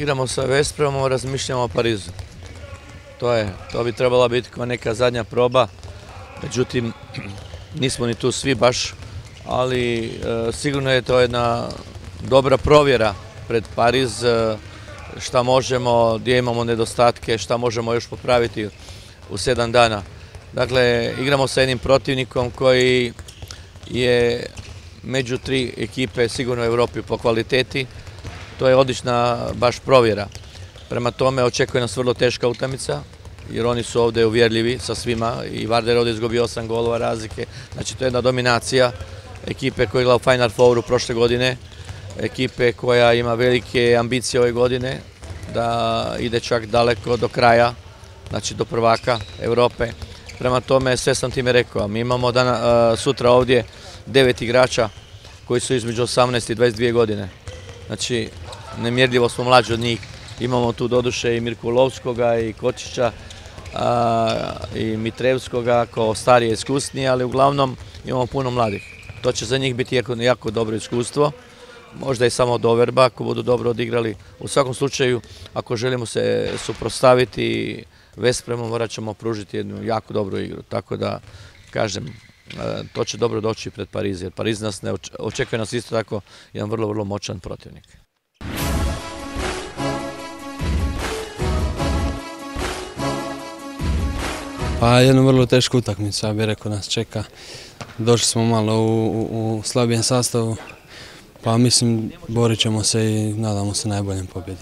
igramo sa Vespremom, razmišljamo o Parizu. To bi trebala biti kao neka zadnja proba, međutim nismo ni tu svi baš, ali sigurno je to jedna dobra provjera pred Pariz, šta možemo, gdje imamo nedostatke, šta možemo još popraviti u 7 dana. Dakle, igramo sa jednim protivnikom koji je među 3 ekipe sigurno u Europi po kvaliteti. To je odlična baš provjera. Prema tome očekuje nas vrlo teška utakmica, jer oni su ovdje uvjerljivi sa svima i Vardar ovdje izgubio 8 golova razlike. Znači to je jedna dominacija ekipe koja je igrala u Final Fouru prošle godine, ekipe koja ima velike ambicije ove godine da ide čak daleko do kraja, znači do prvaka Europe. Prema tome sve sam time rekao. Mi imamo sutra ovdje 9 igrača koji su između 18 i 22 godine. Znači nemjerljivo smo mlađi od njih. Imamo tu doduše i Mirku Lovskoga i Kočića i Mitrevskoga kao starije iskusnije, ali uglavnom imamo puno mladih. To će za njih biti jako dobro iskustvo. Možda i samo doverba ako budu dobro odigrali. U svakom slučaju, ako želimo se suprotstaviti Vespremu, morat ćemo pružiti jednu jako dobru igru. Tako da, kažem, to će dobro doći pred Pariz, jer Pariz nas ne očekuje nas isto tako jedan vrlo moćan protivnik. Pa jednu vrlo tešku utakmicu, ja bih rekao, nas čeka. Došli smo malo u slabijem sastavu, pa mislim borit ćemo se i nadamo se najboljem pobjedi.